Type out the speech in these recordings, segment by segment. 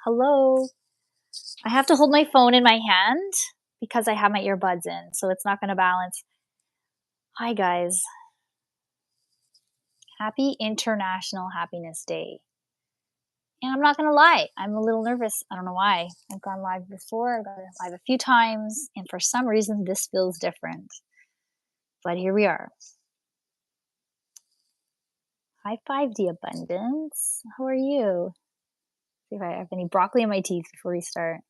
Hello. I have to hold my phone in my hand because I have my earbuds in, so it's not going to balance. Hi, guys. Happy International Happiness Day. And I'm not going to lie, I'm a little nervous. I don't know why. I've gone live before, I've gone live a few times, and for some reason, this feels different. But here we are. High five, the abundance. How are you? See if I have any broccoli in my teeth before we start.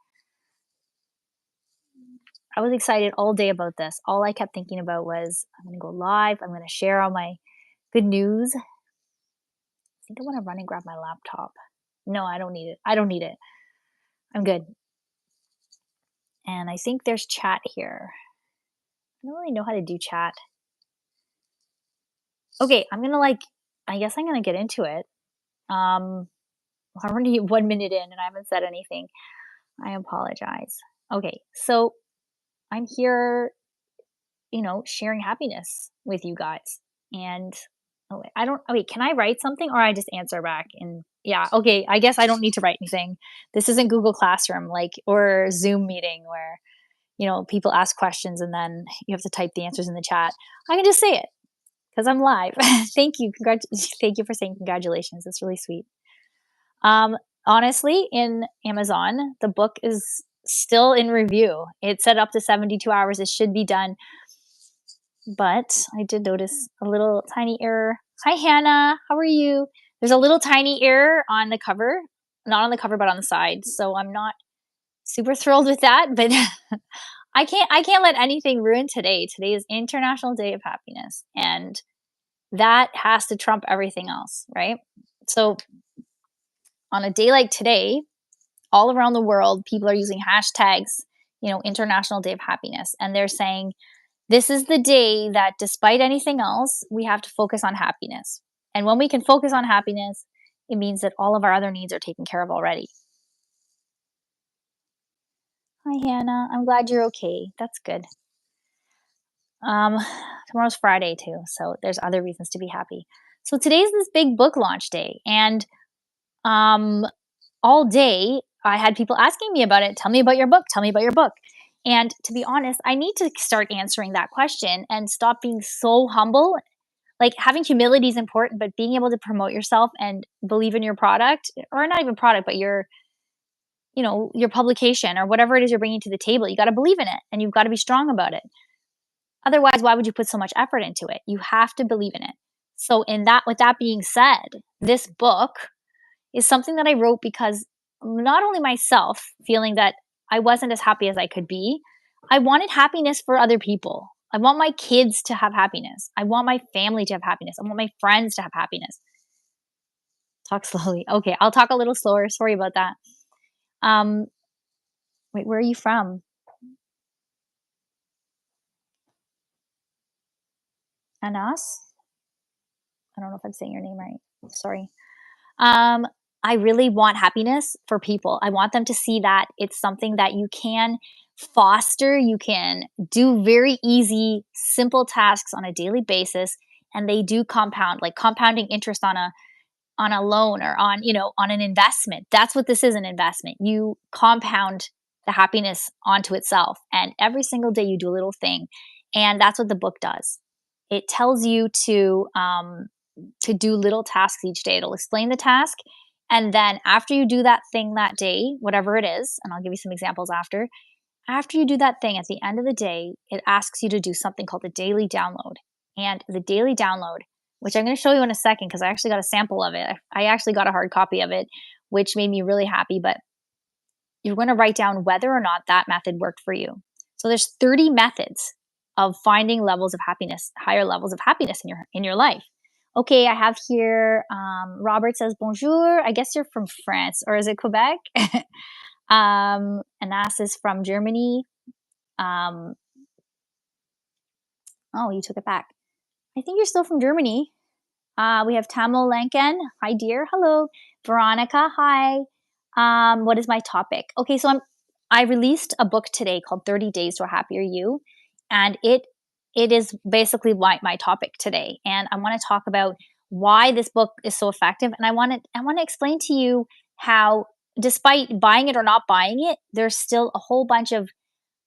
I was excited all day about this. All I kept thinking about was I'm going to go live. I'm going to share all my good news. I think I want to run and grab my laptop. No, I don't need it. I don't need it. I'm good. And I think there's chat here. I don't really know how to do chat. Okay, I guess I'm going to get into it. I'm already 1 minute in and I haven't said anything. I apologize. Okay, so I'm here, sharing happiness with you guys. And can I write something or I just answer back? And yeah, okay, I guess I don't need to write anything. This isn't Google Classroom or Zoom meeting where, people ask questions and then you have to type the answers in the chat. I can just say it because I'm live. Thank you. Thank you for saying congratulations. That's really sweet. Honestly, in Amazon, the book is still in review. It said up to 72 hours. It should be done. But I did notice a little tiny error. Hi, Hannah. How are you? There's a little tiny error on the cover. Not on the cover, but on the side. So I'm not super thrilled with that, but I can't let anything ruin today. Today is International Day of Happiness, and that has to trump everything else, right? So on a day like today, all around the world, people are using hashtags, International Day of Happiness, and they're saying this is the day that despite anything else, we have to focus on happiness. And when we can focus on happiness, it means that all of our other needs are taken care of already. Hi, Hannah. I'm glad you're okay. That's good. Tomorrow's Friday too, so there's other reasons to be happy. So today's this big book launch day, and all day I had people asking me about it. Tell me about your book. Tell me about your book. And to be honest, I need to start answering that question and stop being so humble. Like having humility is important, but being able to promote yourself and believe in your product, or not even product, but your publication or whatever it is you're bringing to the table, you got to believe in it and you've got to be strong about it. Otherwise, why would you put so much effort into it? You have to believe in it. So with that being said, this book is something that I wrote because not only myself feeling that I wasn't as happy as I could be, I wanted happiness for other people. I want my kids to have happiness. I want my family to have happiness. I want my friends to have happiness. Talk slowly. Okay, I'll talk a little slower. Sorry about that. Wait, where are you from? Anas? I don't know if I'm saying your name right. Sorry. I really want happiness for people. I want them to see that it's something that you can foster. You can do very easy, simple tasks on a daily basis, and they do compound, like compounding interest on a loan or on an investment. That's what this is, an investment. You compound the happiness onto itself, and every single day you do a little thing, and that's what the book does. It tells you to do little tasks each day. It'll explain the task. And then after you do that thing that day, whatever it is, and I'll give you some examples after you do that thing at the end of the day, it asks you to do something called a daily download. And the daily download, which I'm going to show you in a second because I actually got a sample of it. I actually got a hard copy of it, which made me really happy. But you're going to write down whether or not that method worked for you. So there's 30 methods of finding levels of happiness, higher levels of happiness in your life. Okay, I have here, Robert says, bonjour. I guess you're from France, or is it Quebec? Anas is from Germany. Oh, you took it back. I think you're still from Germany. We have Tamil Lankan. Hi, dear. Hello. Veronica. Hi. What is my topic? Okay, so I released a book today called 30 Days to a Happier You. And it is basically my topic today. And I want to talk about why this book is so effective. And I want to explain to you how despite buying it or not buying it, there's still a whole bunch of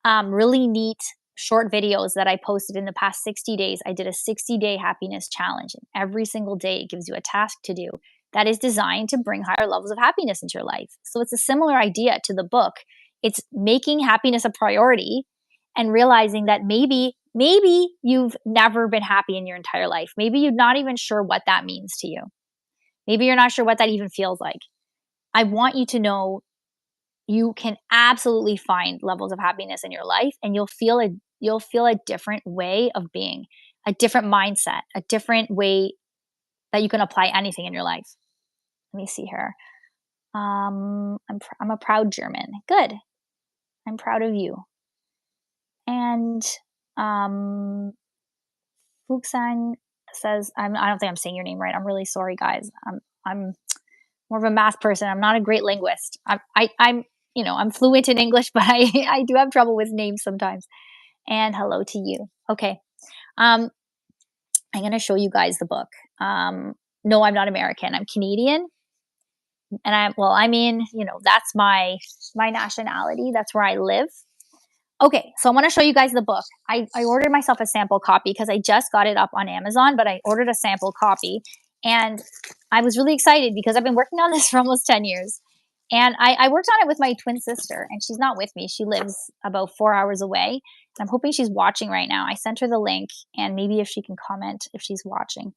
really neat short videos that I posted in the past 60 days. I did a 60-day happiness challenge, and every single day it gives you a task to do that is designed to bring higher levels of happiness into your life. So it's a similar idea to the book. It's making happiness a priority and realizing that maybe you've never been happy in your entire life. Maybe you're not even sure what that means to you. Maybe you're not sure what that even feels like. I want you to know you can absolutely find levels of happiness in your life, and you'll feel a different way of being, a different mindset, a different way that you can apply anything in your life. Let me see here. I'm a proud German. Good. I'm proud of you. And Fuxang says, I don't think I'm saying your name right. I'm really sorry, guys. I'm more of a math person. I'm not a great linguist. I'm I'm fluent in English, but I do have trouble with names sometimes. And hello to you. Okay. Um, I'm gonna show you guys the book. No, I'm not American. I'm Canadian, and that's my nationality. That's where I live. Okay, so I want to show you guys the book. I ordered myself a sample copy because I just got it up on Amazon, but I ordered a sample copy, and I was really excited because I've been working on this for almost 10 years. And I worked on it with my twin sister, and she's not with me. She lives about 4 hours away. I'm hoping she's watching right now. I sent her the link, and maybe if she can comment if she's watching,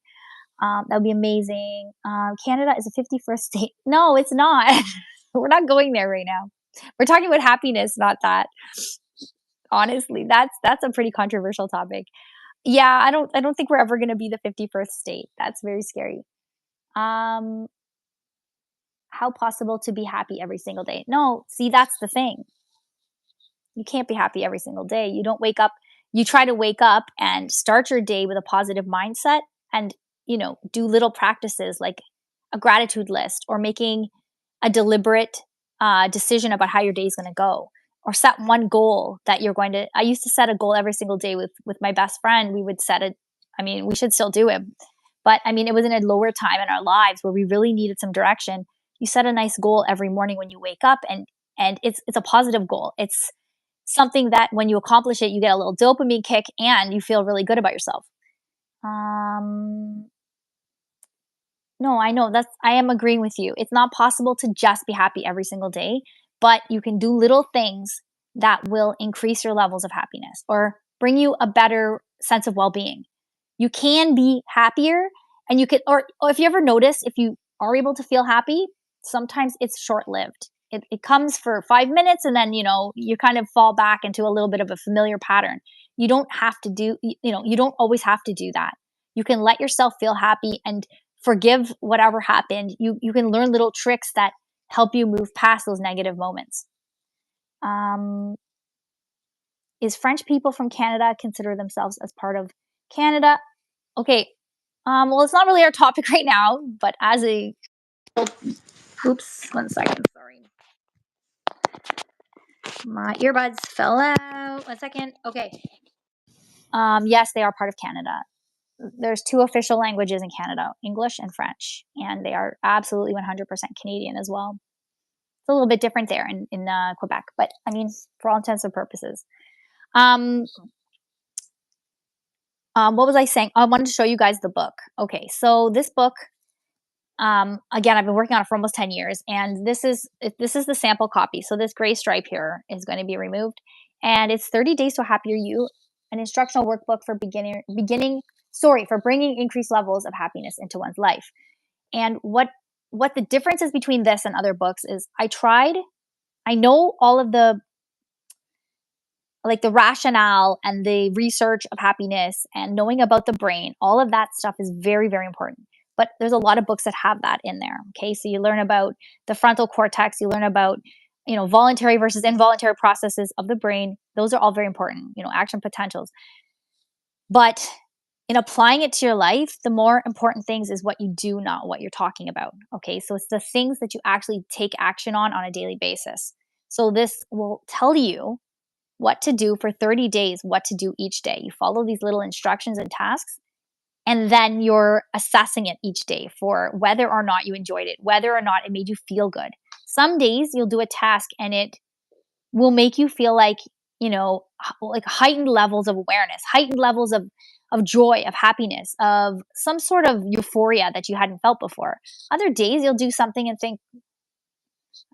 that would be amazing. Canada is a 51st state. No, it's not. We're not going there right now. We're talking about happiness, not that. Honestly, that's a pretty controversial topic. Yeah, I don't think we're ever gonna be the 51st state. That's very scary. Um, how possible to be happy every single day? No, see, that's the thing. You can't be happy every single day. You try to wake up and start your day with a positive mindset and, do little practices like a gratitude list or making a deliberate decision about how your day is going to go, or set one goal that you're going to. I used to set a goal every single day with my best friend. We would set it. I mean, we should still do it, but I mean, it was in a lower time in our lives where we really needed some direction. You set a nice goal every morning when you wake up, and it's a positive goal. It's something that when you accomplish it, you get a little dopamine kick and you feel really good about yourself. Um, no, I know I am agreeing with you. It's not possible to just be happy every single day, but you can do little things that will increase your levels of happiness or bring you a better sense of well-being. You can be happier, and you could, or if you ever notice, if you are able to feel happy, sometimes it's short-lived. It comes for 5 minutes, and then you kind of fall back into a little bit of a familiar pattern. You don't have to do, you don't always have to do that. You can let yourself feel happy and forgive whatever happened. You can learn little tricks that help you move past those negative moments. Um, is French people from Canada consider themselves as part of Canada? Okay. Well, it's not really our topic right now, but oops, 1 second, sorry. My earbuds fell out. 1 second. Okay. Yes, they are part of Canada. There's two official languages in Canada, English and French, and they are absolutely 100% Canadian as well. It's a little bit different there in Quebec, but I mean, for all intents and purposes. Um, what was I saying? I wanted to show you guys the book. Okay, so this book, again, I've been working on it for almost 10 years, and this is the sample copy. So this gray stripe here is going to be removed, and it's 30 Days to a Happier You, an instructional workbook for for bringing increased levels of happiness into one's life. And what the difference is between this and other books is I know all of the, like, the rationale and the research of happiness and knowing about the brain. All of that stuff is very, very important. But there's a lot of books that have that in there. Okay. So you learn about the frontal cortex, you learn about, voluntary versus involuntary processes of the brain. Those are all very important, action potentials. But in applying it to your life, the more important things is what you do, not what you're talking about. Okay. So it's the things that you actually take action on a daily basis. So this will tell you what to do for 30 days, what to do each day. You follow these little instructions and tasks, and then you're assessing it each day for whether or not you enjoyed it, whether or not it made you feel good. Some days you'll do a task and it will make you feel like, like heightened levels of awareness, heightened levels of joy, of happiness, of some sort of euphoria that you hadn't felt before. Other days you'll do something and think,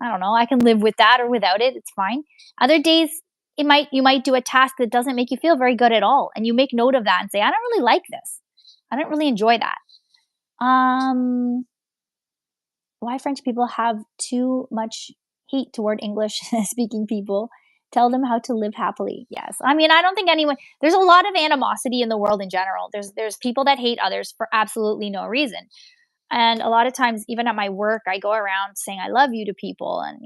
I don't know, I can live with that or without it. It's fine. Other days you might do a task that doesn't make you feel very good at all, and you make note of that and say, I don't really like this. I don't really enjoy that. Um why French people have too much hate toward English speaking people. Tell them how to live happily. Yes. I mean, I don't think anyone there's a lot of animosity in the world in general. There's people that hate others for absolutely no reason. And a lot of times even at my work, I go around saying I love you to people and,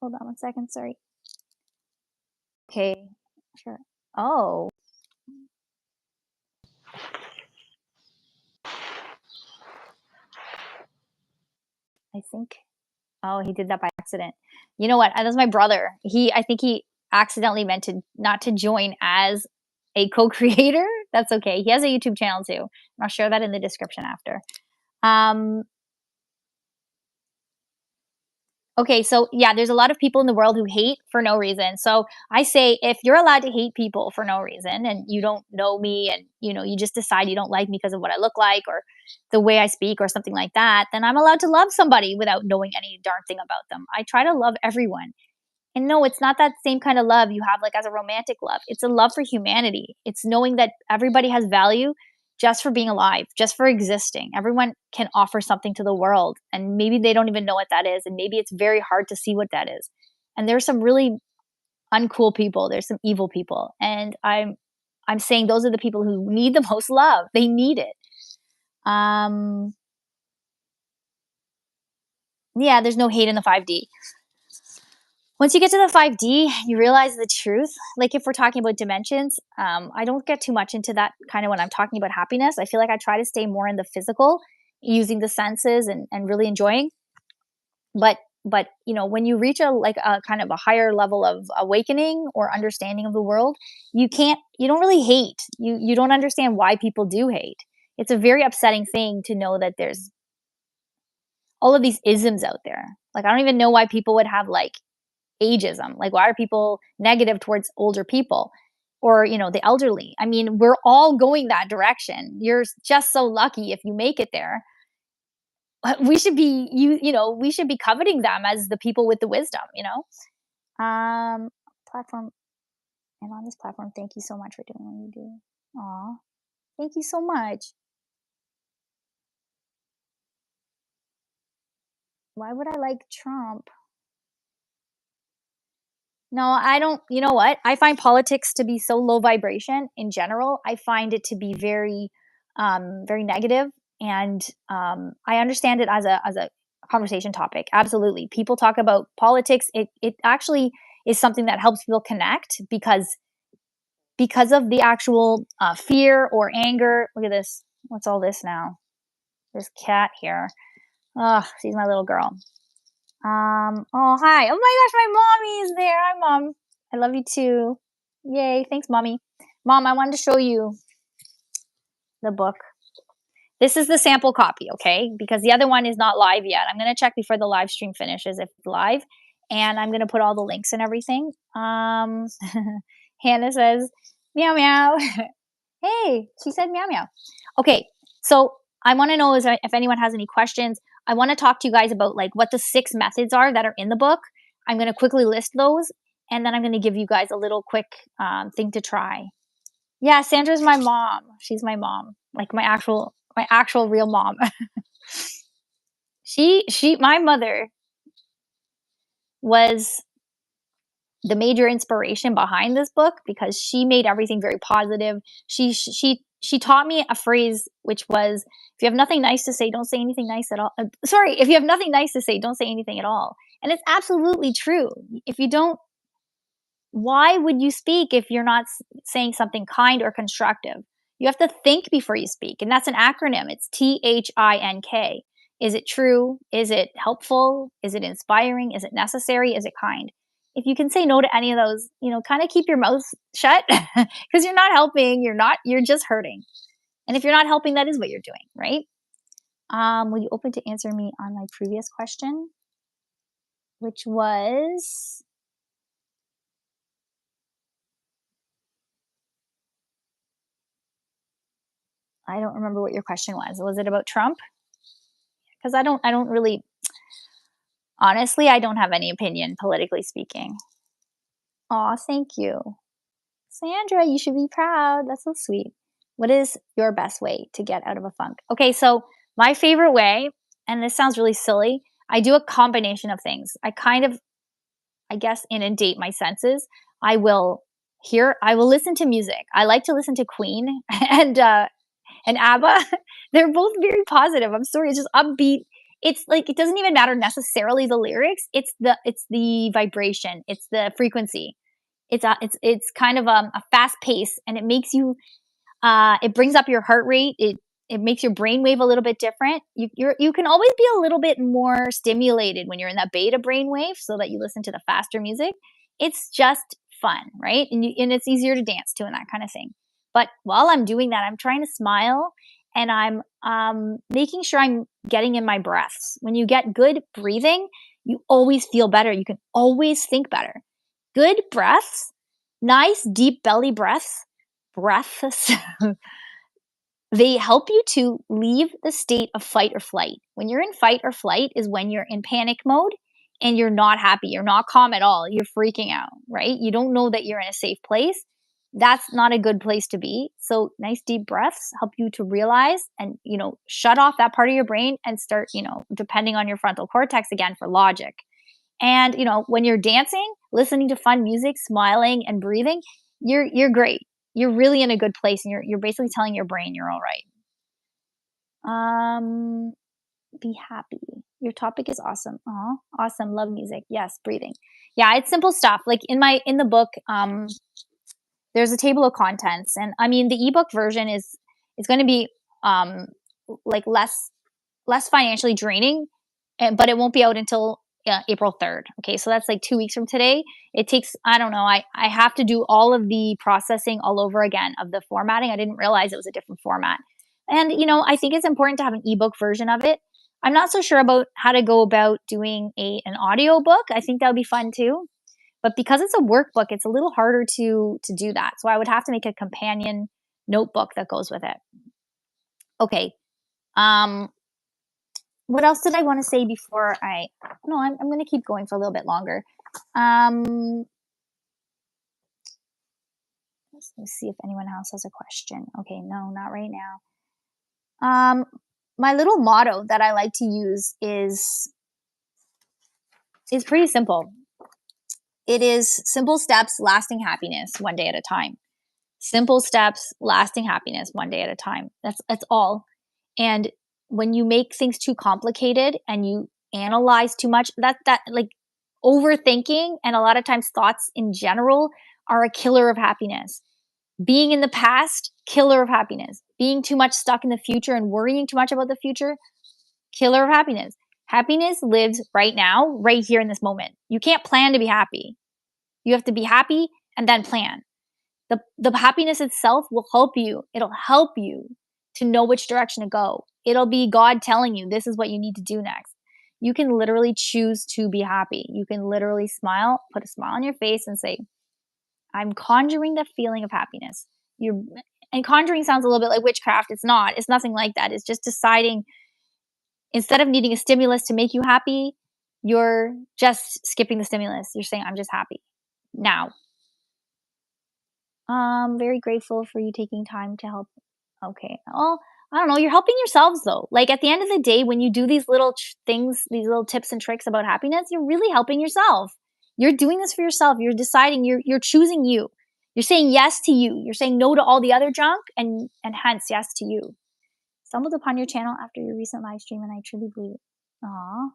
hold on one second, sorry. Okay. Sure. Oh, I think oh, he did that by accident. You know what? That's my brother. I think he accidentally meant to not to join as a co-creator. That's okay. He has a YouTube channel too. I'll share that in the description after. Um, okay, so yeah, there's a lot of people in the world who hate for no reason. So I say if you're allowed to hate people for no reason and you don't know me and you just decide you don't like me because of what I look like or the way I speak or something like that, then I'm allowed to love somebody without knowing any darn thing about them. I try to love everyone. And no, it's not that same kind of love you have like as a romantic love. It's a love for humanity. It's knowing that everybody has value just for being alive, just for existing. Everyone can offer something to the world and maybe they don't even know what that is and maybe it's very hard to see what that is. And there's some really uncool people, there's some evil people, and I'm saying those are the people who need the most love. They need it. Um yeah, there's no hate in the 5D. Once you get to the 5D, you realize the truth. Like if we're talking about dimensions, I don't get too much into that kind of when I'm talking about happiness. I feel like I try to stay more in the physical, using the senses and really enjoying. But when you reach a kind of a higher level of awakening or understanding of the world, you don't really hate. You don't understand why people do hate. It's a very upsetting thing to know that there's all of these isms out there. Like I don't even know why people would have like ageism. Like, why are people negative towards older people or, the elderly? I mean, we're all going that direction. You're just so lucky if you make it there. We should be we should be coveting them as the people with the wisdom. Platform and on this platform, thank you so much for doing what you do. Aw, thank you so much. Why would I like Trump? No, I don't. You know what? I find politics to be so low vibration in general. I find it to be very negative, and I understand it as a conversation topic. Absolutely, people talk about politics. It actually is something that helps people connect because of the actual fear or anger. Look at this. What's all this now? This cat here. Oh, she's my little girl. Oh, hi. Oh my gosh, my mommy is there. Hi, mom. I love you too. Yay. Thanks, mommy. Mom, I wanted to show you the book. This is the sample copy, okay? Because the other one is not live yet. I'm going to check before the live stream finishes if it's live. And I'm going to put all the links and everything. Hannah says, meow, meow. Hey, she said meow, meow. Okay. So I want to know if anyone has any questions. I want to talk to you guys about like what the 6 methods are that are in the book. I'm going to quickly list those, and then I'm going to give you guys a little quick thing to try. Yeah, Sandra's my mom. She's my mom, like my actual real mom. My mother was the major inspiration behind this book because she made everything very positive. She taught me a phrase which was, "If you have nothing nice to say, don't say anything nice at all." Sorry, if you have nothing nice to say, don't say anything at all. And it's absolutely true. If you don't, why would you speak if you're not saying something kind or constructive? You have to think before you speak, and that's an acronym. It's THINK. Is it true? Is it helpful? Is it inspiring? Is it necessary? Is it kind? If you can say no to any of those, kind of keep your mouth shut because you're not helping. You're just hurting. And if you're not helping, that is what you're doing, right? Were you open to answer me on my previous question, which was I don't remember what your question was. Was it about Trump? Because I don't really honestly, I don't have any opinion politically speaking. Aw, thank you. Sandra, you should be proud. That's so sweet. What is your best way to get out of a funk? Okay, so my favorite way, and this sounds really silly, I do a combination of things. I kind of, I guess, inundate my senses. I will I will listen to music. I like to listen to Queen and ABBA. They're both very positive. I'm sorry, it's just upbeat. It's like it doesn't even matter necessarily the lyrics. It's the vibration. It's the frequency. It's kind of a fast pace, and it makes you it brings up your heart rate. It makes your brain wave a little bit different. You can always be a little bit more stimulated when you're in that beta brain wave, so that you listen to the faster music. It's just fun, right? And it's easier to dance to and that kind of thing. But while I'm doing that, I'm trying to smile and I'm making sure I'm getting in my breaths. When you get good breathing, you always feel better. You can always think better. Good breaths, nice deep belly breaths, they help you to leave the state of fight or flight. When you're in fight or flight is when you're in panic mode and you're not happy, you're not calm at all, you're freaking out, right? You don't know that you're in a safe place. That's not a good place to be. So nice deep breaths help you to realize and, shut off that part of your brain and start, depending on your frontal cortex again for logic. And, when you're dancing, listening to fun music, smiling and breathing, you're great. You're really in a good place and you're basically telling your brain you're all right. Um, be happy. Your topic is awesome. Aw, awesome. Love music. Yes, breathing. Yeah, it's simple stuff. Like in the book, there's a table of contents, and I mean the ebook version is going to be um like less financially draining, but it won't be out until April 3rd. Okay, so that's like 2 weeks from today. It takes, I don't know, I have to do all of the processing all over again of the formatting. I didn't realize it was a different format. And, I think it's important to have an ebook version of it. I'm not so sure about how to go about doing an audio book. I think that would be fun too. But because it's a workbook, it's a little harder to do that. So I would have to make a companion notebook that goes with it. Okay. Um, what else did I want to say before I? No, I'm going to keep going for a little bit longer. Um, let's see if anyone else has a question. Okay, no, not right now. My little motto that I like to use is pretty simple. It is simple steps, lasting happiness, one day at a time. Simple steps, lasting happiness, one day at a time. That's all. And when you make things too complicated and you analyze too much, that like overthinking and a lot of times thoughts in general are a killer of happiness. Being in the past, killer of happiness. Being too much stuck in the future and worrying too much about the future, killer of happiness. Happiness lives right now, right here in this moment. You can't plan to be happy. You have to be happy and then plan. The happiness itself will help you. It'll help you to know which direction to go. It'll be God telling you this is what you need to do next. You can literally choose to be happy. You can literally smile, put a smile on your face and say, I'm conjuring the feeling of happiness. You're and conjuring sounds a little bit like witchcraft. It's not. It's nothing like that. It's just deciding instead of needing a stimulus to make you happy, you're just skipping the stimulus. You're saying, I'm just happy now. Very grateful for you taking time to help. Okay. Oh, I don't know. You're helping yourselves though. Like at the end of the day, when you do these little things, these little tips and tricks about happiness, you're really helping yourself. You're doing this for yourself. You're deciding. You're choosing you. You're saying yes to you. You're saying no to all the other junk, and hence yes to you. Stumbled upon your channel after your recent live stream, and I truly believe it. Aw,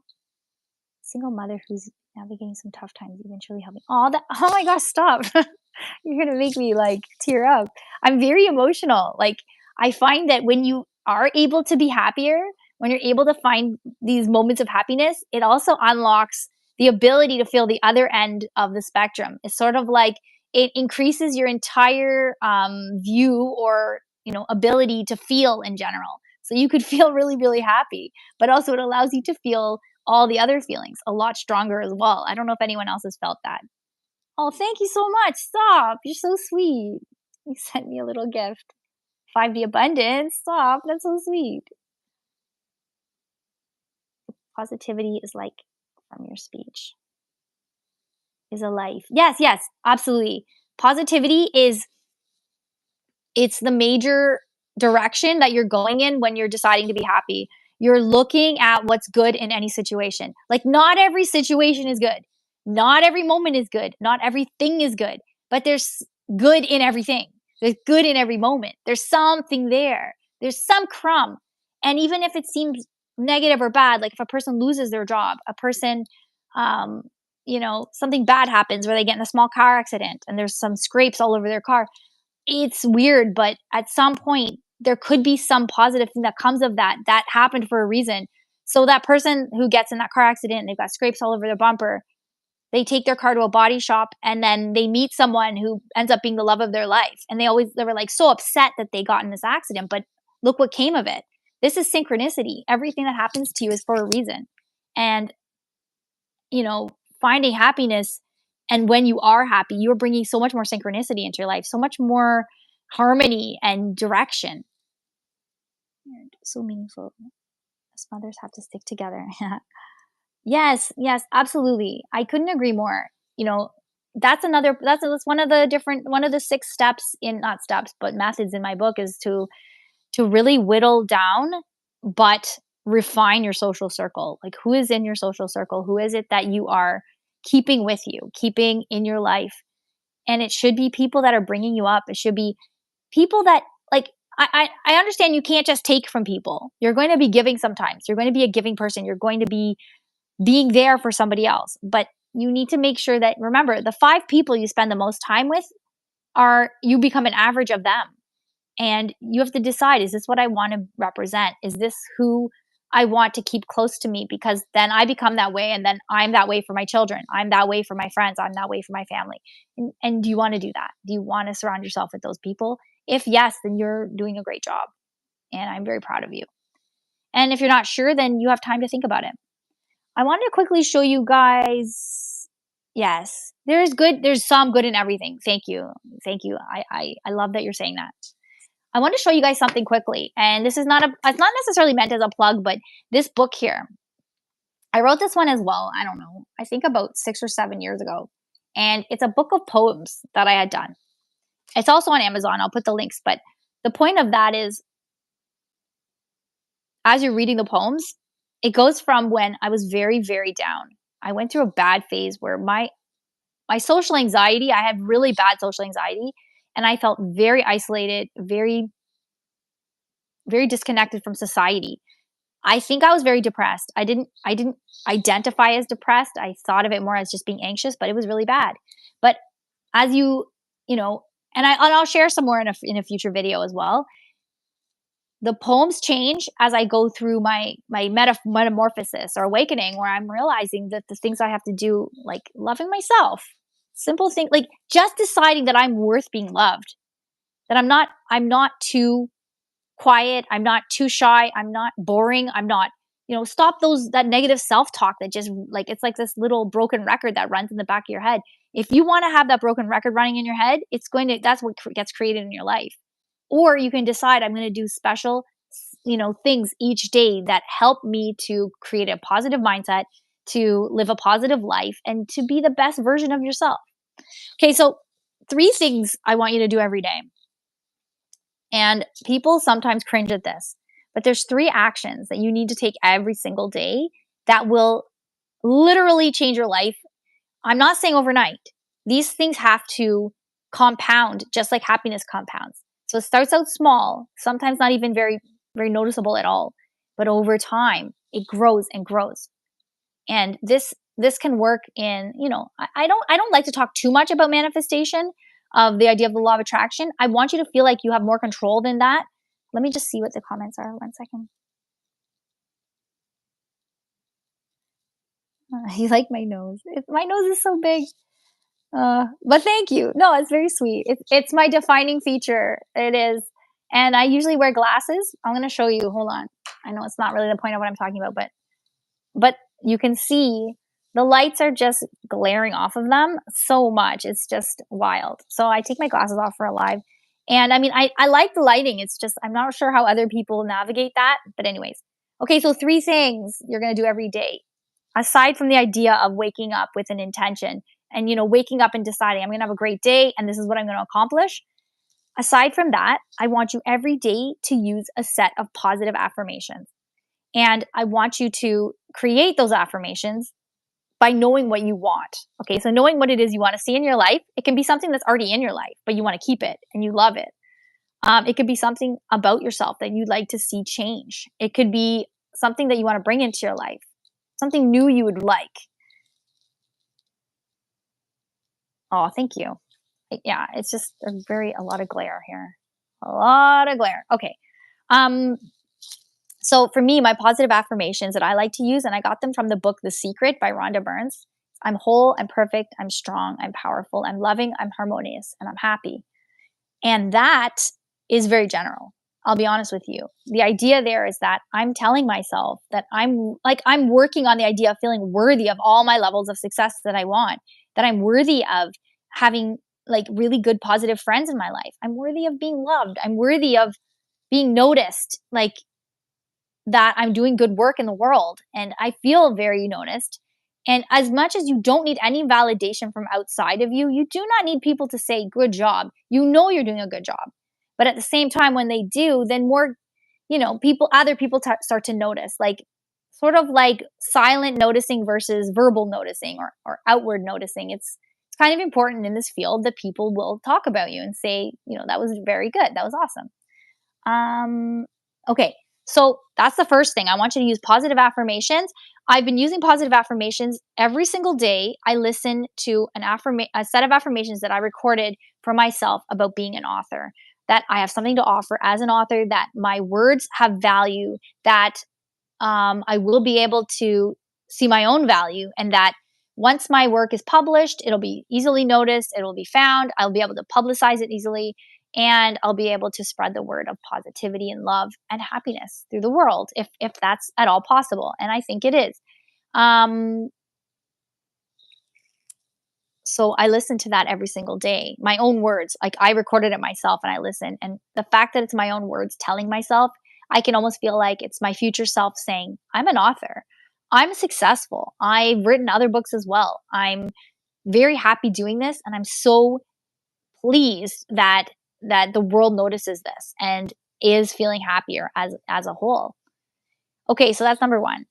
single mother who's navigating some tough times, eventually helping. Oh, that. Oh my gosh, stop. You're gonna make me like tear up. I'm very emotional. Like I find that when you are able to be happier, when you're able to find these moments of happiness, it also unlocks the ability to feel the other end of the spectrum. It's sort of like it increases your entire view or ability to feel in general. So you could feel really, really happy, but also it allows you to feel all the other feelings a lot stronger as well. I don't know if anyone else has felt that. Oh, thank you so much. Stop. You're so sweet. You sent me a little gift. 5D abundance. Stop. That's so sweet. Positivity is like from your speech is a life. Yes, yes, absolutely. Positivity is it's the major direction that you're going in when you're deciding to be happy. You're looking at what's good in any situation. Like, not every situation is good. Not every moment is good. Not everything is good. But there's good in everything. There's good in every moment. There's something there. There's some crumb. And even if it seems negative or bad, like if a person loses their job, a person, um, something bad happens where they get in a small car accident and there's some scrapes all over their car, it's weird, but at some point, there could be some positive thing that comes of that, that happened for a reason. So that person who gets in that car accident and they've got scrapes all over their bumper, they take their car to a body shop and then they meet someone who ends up being the love of their life. And they were like so upset that they got in this accident, but look what came of it. This is synchronicity. Everything that happens to you is for a reason. And, you know, finding happiness, and when you are happy, you're bringing so much more synchronicity into your life, so much more harmony and direction. And so meaningful. As mothers have to stick together. Yes, yes, absolutely. I couldn't agree more. You know, that's one of the 6 steps in, not steps, but methods in my book, is to really whittle down, but refine your social circle. Like, who is in your social circle? Who is it that you are keeping with you, keeping in your life? And it should be people that are bringing you up. It should be people that, like, I understand you can't just take from people. You're going to be giving sometimes. You're going to be a giving person. You're going to be being there for somebody else. But you need to make sure that, remember, the 5 people you spend the most time with are, you become an average of them. And you have to decide, is this what I want to represent? Is this who I want to keep close to me? Because then I become that way, and then I'm that way for my children. I'm that way for my friends. I'm that way for my family. And do you want to do that? Do you want to surround yourself with those people? If yes, then you're doing a great job. And I'm very proud of you. And if you're not sure, then you have time to think about it. I wanted to quickly show you guys. Yes, there's some good in everything. Thank you. Thank you. I love that you're saying that. I want to show you guys something quickly. And it's not necessarily meant as a plug, but this book here, I wrote this one as well. I don't know, I think about 6 or 7 years ago. And it's a book of poems that I had done. It's also on Amazon. I'll put the links. But the point of that is, as you're reading the poems, it goes from when I was very, very down. I went through a bad phase where my social anxiety, I had really bad social anxiety, and I felt very isolated, very, very disconnected from society. I think I was very depressed. I didn't identify as depressed. I thought of it more as just being anxious, but it was really bad. But as you know, and I'll share some more in a future video as well. The poems change as I go through my metamorphosis or awakening, where I'm realizing that the things I have to do, like loving myself, simple thing, like just deciding that I'm worth being loved, that I'm not too quiet, I'm not too shy, I'm not boring, I'm not, stop that negative self-talk that just, like, it's like this little broken record that runs in the back of your head. If you want to have that broken record running in your head, that's what gets created in your life. Or you can decide, I'm going to do special, things each day that help me to create a positive mindset, to live a positive life, and to be the best version of yourself. Okay, so 3 things I want you to do every day. And people sometimes cringe at this, but there's 3 actions that you need to take every single day that will literally change your life. I'm not saying overnight. These things have to compound just like happiness compounds. So it starts out small, sometimes not even very, very noticeable at all. But over time, it grows and grows. And this can work in, I don't like to talk too much about manifestation, of the idea of the law of attraction. I want you to feel like you have more control than that. Let me just see what the comments are. 1 second. You like my nose. My nose is so big. But thank you. No, it's very sweet. It's my defining feature. It is. And I usually wear glasses. I'm gonna show you. Hold on. I know it's not really the point of what I'm talking about, but you can see the lights are just glaring off of them so much. It's just wild. So I take my glasses off for a live. And I mean, I like the lighting. It's just, I'm not sure how other people navigate that. But, anyways. Okay, so three things you're going to do every day, aside from the idea of waking up with an intention and, waking up and deciding, I'm going to have a great day and this is what I'm going to accomplish. Aside from that, I want you every day to use a set of positive affirmations. And I want you to create those affirmations by knowing what you want. Okay, so knowing what it is you want to see in your life, it can be something that's already in your life, but you want to keep it and you love it. It could be something about yourself that you'd like to see change. It could be something that you want to bring into your life, something new you would like. Oh, thank you. Yeah, it's just a lot of glare here. A lot of glare. Okay. Um, So for me, my positive affirmations that I like to use, and I got them from the book The Secret by Rhonda Burns. I'm whole, I'm perfect, I'm strong, I'm powerful, I'm loving, I'm harmonious, and I'm happy. And that is very general. I'll be honest with you. The idea there is that I'm telling myself that I'm working on the idea of feeling worthy of all my levels of success that I want, that I'm worthy of having like really good positive friends in my life. I'm worthy of being loved. I'm worthy of being noticed. Like that I'm doing good work in the world and I feel very noticed. And as much as you don't need any validation from outside of you, you do not need people to say, good job. You know you're doing a good job. But at the same time, when they do, then more, other people start to notice, like sort of like silent noticing versus verbal noticing or outward noticing. It's kind of important in this field that people will talk about you and say, that was very good. That was awesome. Okay. So that's the first thing. I want you to use positive affirmations. I've been using positive affirmations every single day. I listen to a set of affirmations that I recorded for myself about being an author. That I have something to offer as an author. That my words have value. That I will be able to see my own value, and that once my work is published, it'll be easily noticed, it will be found, I'll be able to publicize it easily, and I'll be able to spread the word of positivity and love and happiness through the world if that's at all possible. And I think it is. Um, so I listen to that every single day. My own words, like I recorded it myself and I listen. And the fact that it's my own words telling myself, I can almost feel like it's my future self saying, I'm an author. I'm successful. I've written other books as well. I'm very happy doing this and I'm so pleased that the world notices this and is feeling happier as a whole. Okay, so that's number 1.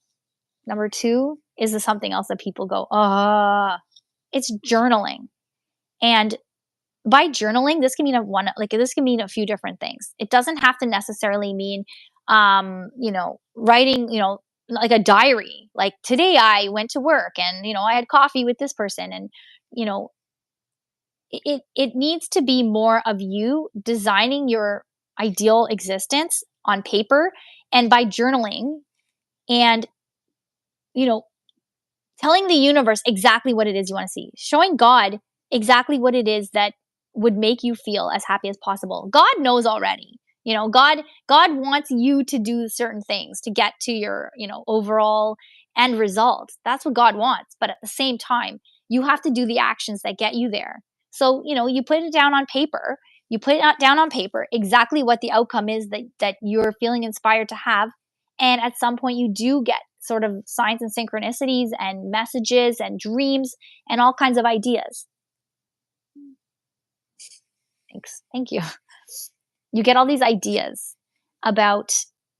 Number 2 is the something else that people go, it's journaling. And by journaling, this can mean this can mean a few different things. It doesn't have to necessarily mean writing, like a diary. Like today I went to work and I had coffee with this person and you know it needs to be more of you designing your ideal existence on paper and by journaling and you know telling the universe exactly what it is you want to see, showing God exactly what it is that would make you feel as happy as possible. God knows already. God wants you to do certain things to get to your, overall end result. That's what God wants. But at the same time, you have to do the actions that get you there. So, you put it down on paper. You put it down on paper exactly what the outcome is that you're feeling inspired to have. And at some point you do get sort of signs and synchronicities and messages and dreams and all kinds of ideas. Thanks. Thank you. You get all these ideas about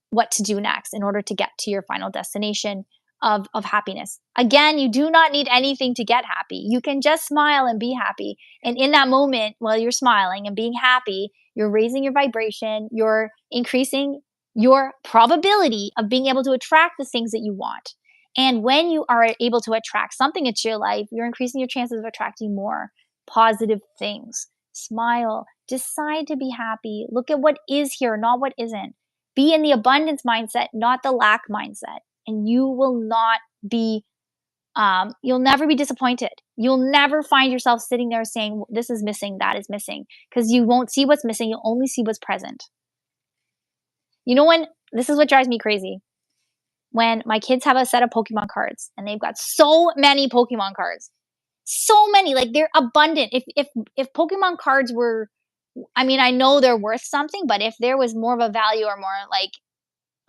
what to do next in order to get to your final destination of happiness. Again, you do not need anything to get happy. You can just smile and be happy. And in that moment, while you're smiling and being happy, you're raising your vibration, you're increasing your probability of being able to attract the things that you want. And when you are able to attract something into your life, you're increasing your chances of attracting more positive things. Smile, decide to be happy. Look at what is here, not what isn't. Be in the abundance mindset, not the lack mindset. And you will not be, you'll never be disappointed. You'll never find yourself sitting there saying, this is missing, that is missing, because you won't see what's missing. You'll only see what's present. You know when this is what drives me crazy. When my kids have a set of Pokemon cards and they've got so many Pokemon cards. So many, like they're abundant. If Pokemon cards were, I mean, I know they're worth something, but if there was more of a value or more like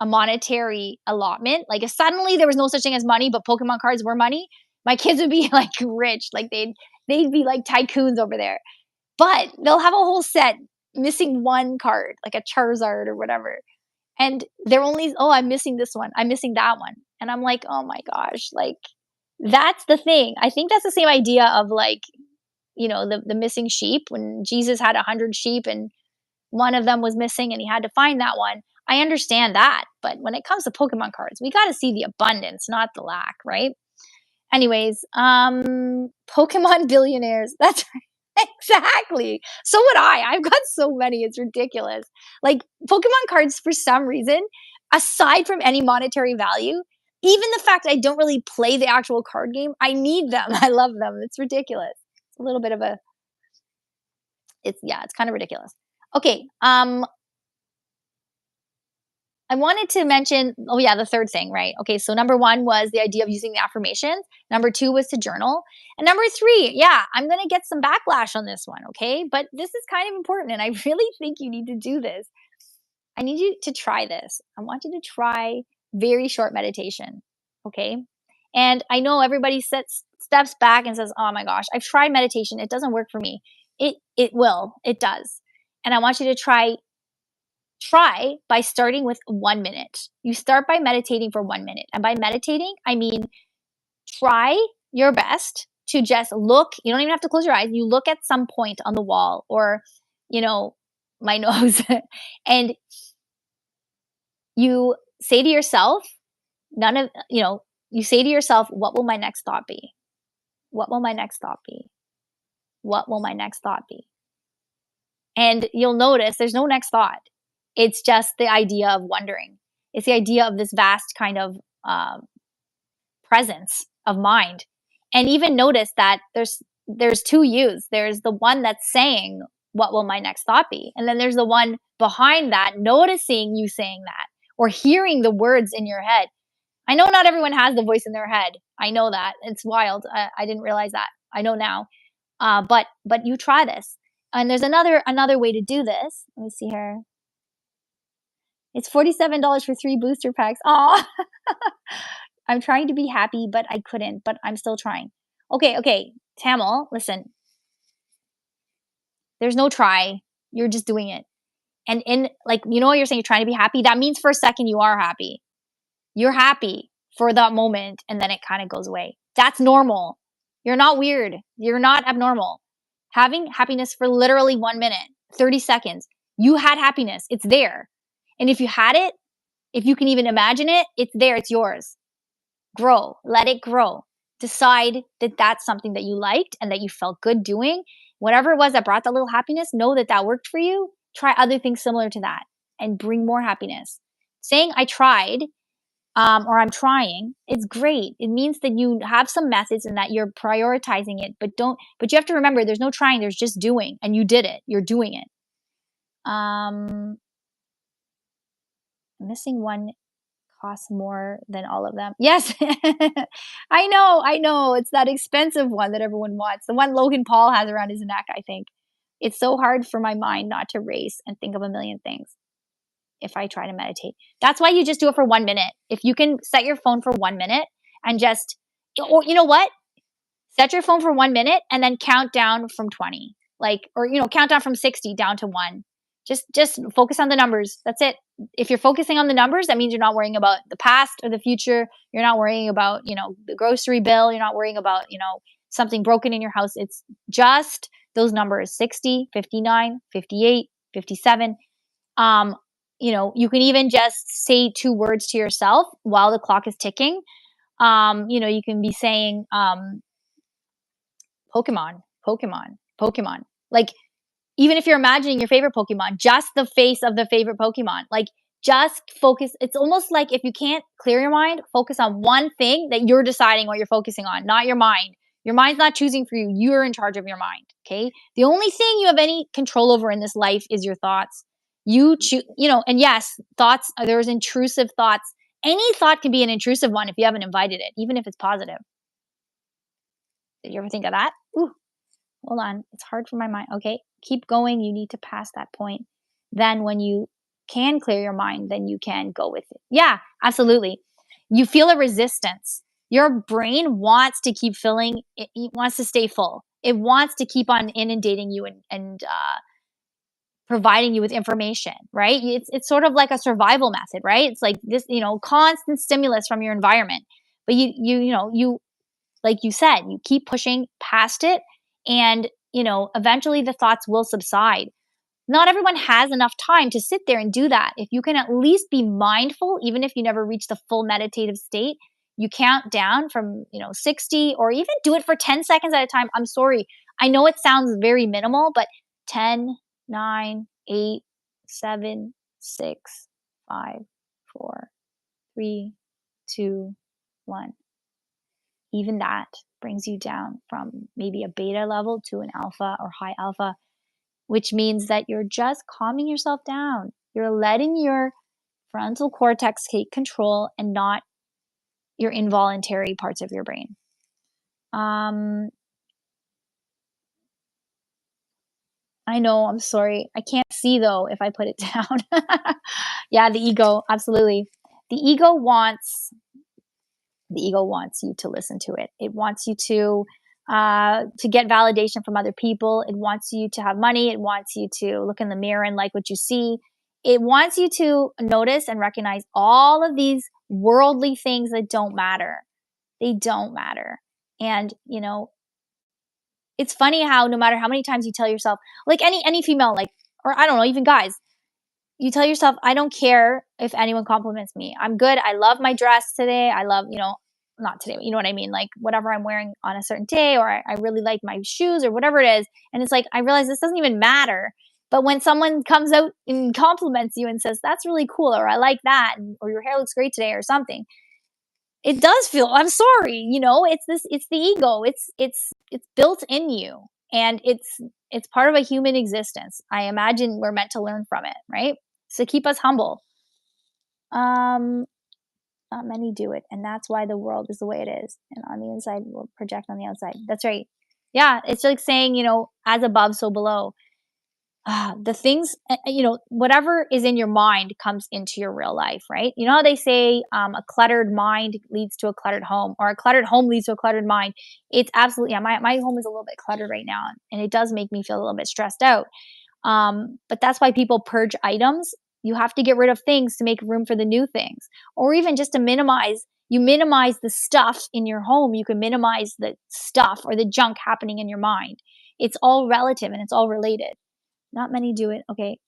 a monetary allotment, like if suddenly there was no such thing as money, but Pokemon cards were money, my kids would be like rich. Like they'd be like tycoons over there. But they'll have a whole set missing one card, like a Charizard or whatever. And they're only, "Oh, I'm missing this one. I'm missing that one." And I'm like, "Oh my gosh." Like, that's the thing. I think that's the same idea of like, the missing sheep when Jesus had 100 sheep and one of them was missing and he had to find that one. I understand that. But when it comes to Pokemon cards, we gotta see the abundance, not the lack, right? Anyways, Pokemon billionaires. That's exactly. So would I. I've got so many, it's ridiculous. Like, Pokemon cards, for some reason, aside from any monetary value, even the fact I don't really play the actual card game, I need them. I love them. It's ridiculous. It's a little bit of a it's yeah, it's kind of ridiculous. Okay, I wanted to mention, oh yeah, the third thing, right? Okay, so number 1 was the idea of using the affirmations. Number 2 was to journal. And number 3, yeah, I'm gonna get some backlash on this one, okay? But this is kind of important, and I really think you need to do this. I need you to try this. I want you to try very short meditation, okay? And I know everybody steps back and says, "Oh my gosh, I've tried meditation. It doesn't work for me." It will. It does. And I want you to try by starting with 1 minute. You start by meditating for 1 minute. And by meditating, I mean try your best to just look. You don't even have to close your eyes. You look at some point on the wall or, you know, my nose, and you say to yourself, you say to yourself, what will my next thought be? What will my next thought be? What will my next thought be? And you'll notice there's no next thought. It's just the idea of wondering. It's the idea of this vast kind of presence of mind. And even notice that there's two yous. There's the one that's saying, "What will my next thought be?" And then there's the one behind that, noticing you saying that or hearing the words in your head. I know not everyone has the voice in their head. I know that. It's wild. I didn't realize that. I know now. But you try this. And there's another way to do this. Let me see here. It's $47 for 3 booster packs. Aw. I'm trying to be happy, but I couldn't, but I'm still trying. Okay. Tamil, listen. There's no try. You're just doing it. And in like, you're saying you're trying to be happy. That means for a second you are happy. You're happy for that moment and then it kind of goes away. That's normal. You're not weird. You're not abnormal. Having happiness for literally 1 minute, 30 seconds. You had happiness. It's there. And if you had it, if you can even imagine it, it's there. It's yours. Grow. Let it grow. Decide that that's something that you liked and that you felt good doing. Whatever it was that brought that little happiness, know that that worked for you. Try other things similar to that and bring more happiness. Saying I tried or I'm trying, it's great. It means that you have some methods and that you're prioritizing it, but you have to remember there's no trying, there's just doing, and you did it. You're doing it. Missing one costs more than all of them. Yes. I know. It's that expensive one that everyone wants. The one Logan Paul has around his neck, I think. It's so hard for my mind not to race and think of a million things if I try to meditate. That's why you just do it for 1 minute. If you can set your phone for 1 minute and or you know what? Set your phone for 1 minute and then count down from 20. Count down from 60 down to 1. Just focus on the numbers. That's it. If you're focusing on the numbers, that means you're not worrying about the past or the future. You're not worrying about, the grocery bill. You're not worrying about, something broken in your house. It's just those numbers, 60, 59, 58, 57. You can even just say 2 words to yourself while the clock is ticking. You can be saying, Pokemon, Pokemon, Pokemon. Like, even if you're imagining your favorite Pokemon, just the face of the favorite Pokemon. Like, just focus. It's almost like if you can't clear your mind, focus on one thing that you're deciding what you're focusing on, not your mind. Your mind's not choosing for you. You're in charge of your mind, okay? The only thing you have any control over in this life is your thoughts. You choose, and yes, thoughts, there's intrusive thoughts. Any thought can be an intrusive one if you haven't invited it, even if it's positive. Did you ever think of that? Ooh, hold on. It's hard for my mind. Okay, keep going. You need to pass that point. Then, when you can clear your mind, then you can go with it. Yeah, absolutely. You feel a resistance. Your brain wants to keep filling, it wants to stay full. It wants to keep on inundating you and providing you with information, right? It's sort of like a survival method, right? It's like this, constant stimulus from your environment. But you like you said, you keep pushing past it, and eventually the thoughts will subside. Not everyone has enough time to sit there and do that. If you can at least be mindful, even if you never reach the full meditative state, you count down from 60, or even do it for 10 seconds at a time. I'm sorry, I know it sounds very minimal, but 10, 9, 8, 7, 6, 5, 4, 3, 2, 1. Even that brings you down from maybe a beta level to an alpha or high alpha, which means that you're just calming yourself down. You're letting your frontal cortex take control and not your involuntary parts of your brain. Um, I know, I'm sorry. I can't see though if I put it down. Yeah, the ego, absolutely. The ego wants the ego wants you to listen to it. It wants you to get validation from other people. It wants you to have money. It wants you to look in the mirror and like what you see. It wants you to notice and recognize all of these worldly things that don't matter. They don't matter. And it's funny how no matter how many times you tell yourself, like any female, like, or I don't know, even guys, you tell yourself, I don't care if anyone compliments me. I'm good. I love my dress today. I love, not today, you know what I mean? Like whatever I'm wearing on a certain day, or I really like my shoes or whatever it is. And it's like, I realize this doesn't even matter. But when someone comes out and compliments you and says, that's really cool, or I like that, or your hair looks great today, or something, it does feel, I'm sorry, it's the ego. It's built in you. And it's part of a human existence. I imagine we're meant to learn from it, right? So keep us humble. Um, Not many do it, and that's why the world is the way it is. And on the inside will project on the outside. That's right. Yeah, it's like saying, as above, so below. The things, whatever is in your mind comes into your real life, right? You know how they say a cluttered mind leads to a cluttered home, or a cluttered home leads to a cluttered mind. It's absolutely, yeah, my home is a little bit cluttered right now, and it does make me feel a little bit stressed out. But that's why people purge items. You have to get rid of things to make room for the new things, or even just to minimize the stuff in your home. You can minimize the stuff or the junk happening in your mind. It's all relative and it's all related. Not many do it. Okay.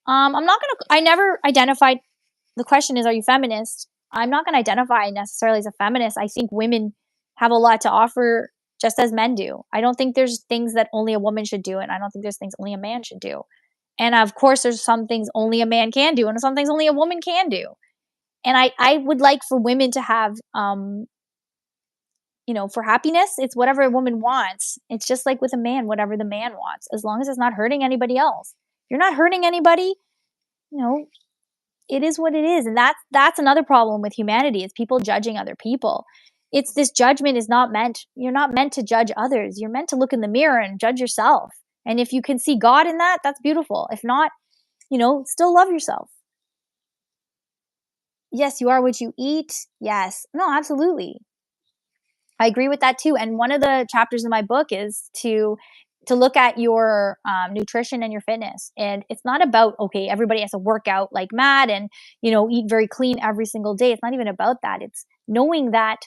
I'm not gonna. I never identified. The question is, are you feminist? I'm not gonna identify necessarily as a feminist. I think women have a lot to offer, just as men do. I don't think there's things that only a woman should do, and I don't think there's things only a man should do. And of course, there's some things only a man can do, and some things only a woman can do. And I would like for women to have, for happiness, it's whatever a woman wants. It's just like with a man, whatever the man wants, as long as it's not hurting anybody else. If you're not hurting anybody, you know, it is what it is. And that's another problem with humanity, is people judging other people. It's this judgment is not meant, you're not meant to judge others. You're meant to look in the mirror and judge yourself. And if you can see God in that, that's beautiful. If not, still love yourself. Yes, you are what you eat. Yes. No, absolutely. I agree with that too. And one of the chapters in my book is to look at your nutrition and your fitness. And it's not about, okay, everybody has to work out like mad and eat very clean every single day. It's not even about that. It's knowing that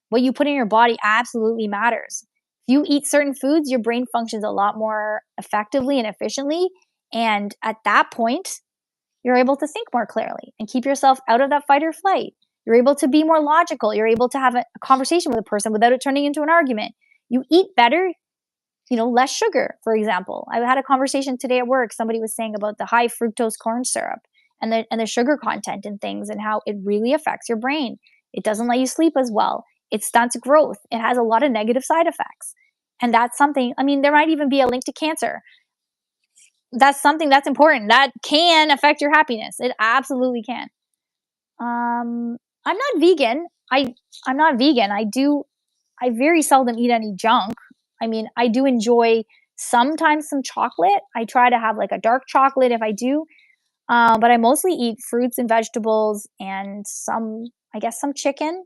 what you put in your body absolutely matters. If you eat certain foods, your brain functions a lot more effectively and efficiently. And at that point, you're able to think more clearly and keep yourself out of that fight or flight. You're able to be more logical. You're able to have a conversation with a person without it turning into an argument. You eat better, less sugar, for example. I had a conversation today at work. Somebody was saying about the high fructose corn syrup and the sugar content in things, and how it really affects your brain. It doesn't let you sleep as well. It stunts growth. It has a lot of negative side effects. And that's something, I mean, there might even be a link to cancer. That's something that's important. That can affect your happiness. It absolutely can. I'm not vegan. I'm not vegan. I very seldom eat any junk. I mean, I do enjoy sometimes some chocolate. I try to have like a dark chocolate if I do. But I mostly eat fruits and vegetables and I guess, some chicken.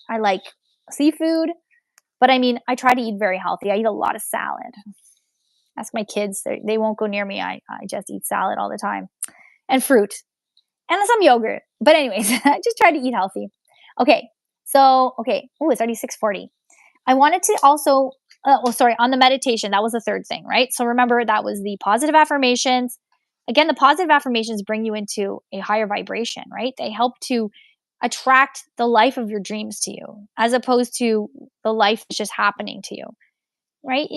I like seafood, but I mean, I try to eat very healthy. I eat a lot of salad. Ask my kids; they won't go near me. I just eat salad all the time and fruit and some yogurt. But anyways, I just try to eat healthy. Okay, so okay. Oh, it's already 6:40. I wanted to also. Oh, sorry. On the meditation, that was the third thing, right? So remember, that was the positive affirmations. Again, the positive affirmations bring you into a higher vibration, right? They help to attract the life of your dreams to you, as opposed to the life that's just happening to you, right?